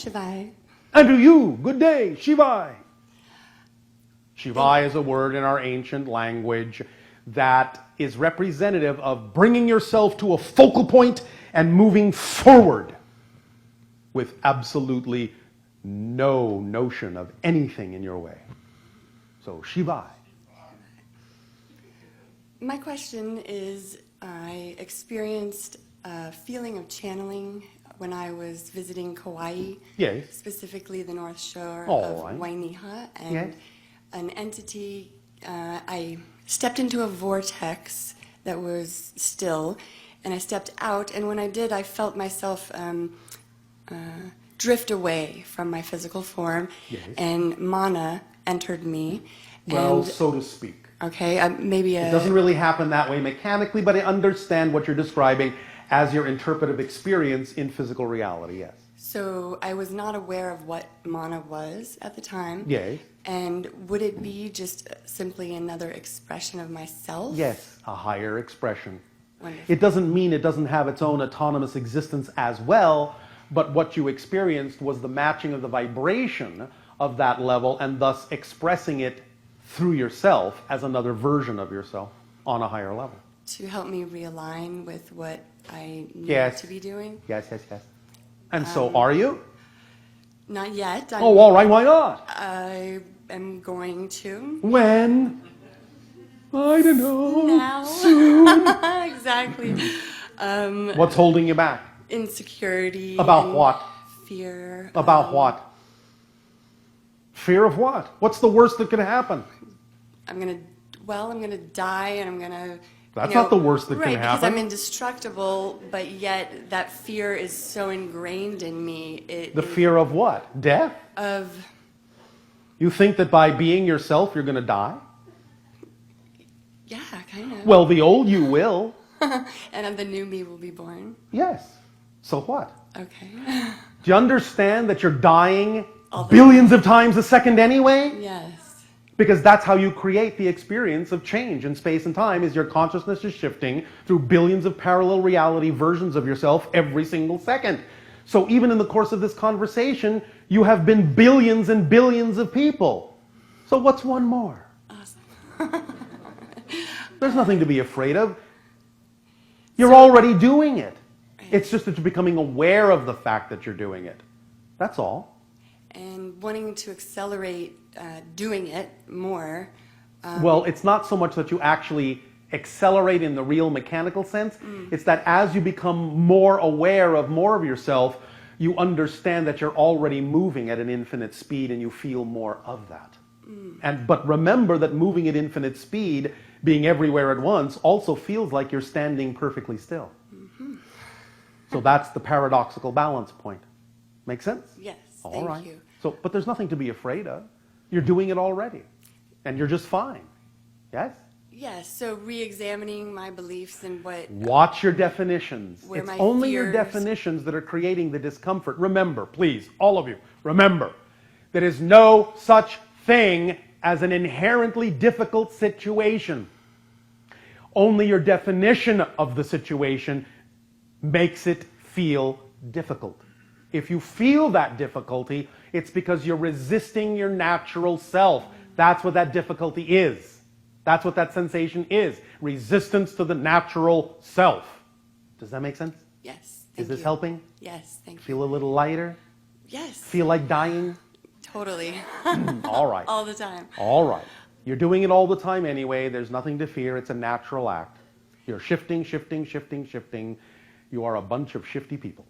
Shivai. And to you, good day, Shivai. Shivai is a word in our ancient language that is representative of bringing yourself to a focal point and moving forward with absolutely no notion of anything in your way. So, Shivai. My question is, I experienced a feeling of channeling when I was visiting Kauai, Yes. specifically the North Shore All of right. Wainiha, and Yes. an entity, I stepped into a vortex that was still, and I stepped out, and when I did, I felt myself drift away from my physical form, Yes. and mana entered me. Well, And, so to speak. okay, maybe It doesn't really happen that way mechanically, but I understand what you're describing as your interpretive experience in physical reality, yes. So I was not aware of what mana was at the time. Yes. And would it be just simply another expression of myself? Yes, a higher expression. Wonderful. It doesn't mean it doesn't have its own autonomous existence as well, but what you experienced was the matching of the vibration of that level and thus expressing it through yourself as another version of yourself on a higher level. To help me realign with what I need Yes. to be doing? Yes, yes, yes. And so are you? Not yet. Oh, all right, why not? I am going to. When? I don't know. Now. Soon. Exactly. What's holding you back? Insecurity. About and what? Fear. About what? Fear of what? What's the worst that could happen? I'm gonna die, and I'm gonna. That's not the worst that can right, because happen. I'm indestructible, but yet that fear is so ingrained in me. The fear of what? Death? Of. You think that by being yourself you're going to die? Yeah, kind of. Well, the old you will. And the new me will be born. Yes. So what? Okay. Do you understand that you're dying billions of times a second anyway? Yes. Because that's how you create the experience of change in space and time, is your consciousness is shifting through billions of parallel reality versions of yourself every single second. So even in the course of this conversation, you have been billions and billions of people. So what's one more? Awesome. There's nothing to be afraid of. You're already doing it. It's just that you're becoming aware of the fact that you're doing it. That's all. And wanting to accelerate doing it more. Well, it's not so much that you actually accelerate in the real mechanical sense. It's that as you become more aware of more of yourself, you understand that you're already moving at an infinite speed and you feel more of that. But remember that moving at infinite speed, being everywhere at once, also feels like you're standing perfectly still. So that's the paradoxical balance point. Make sense? Yes, All right. thank you. So, but there's nothing to be afraid of. You're doing it already. And you're just fine. Yes? Yes, so re-examining my beliefs and what... Watch your definitions. Where It's my only your fears- definitions that are creating the discomfort. Remember, please, all of you, remember, there is no such thing as an inherently difficult situation. Only your definition of the situation makes it feel difficult. If you feel that difficulty, it's because you're resisting your natural self. That's what that difficulty is. That's what that sensation is. Resistance to the natural self. Does that make sense? Yes, Is this helping? Yes, thank you. Feel a little lighter? Yes, Feel like dying? totally. All right. All the time. All right. You're doing it all the time anyway. There's nothing to fear. It's a natural act. You're shifting, shifting, shifting, shifting. You are a bunch of shifty people.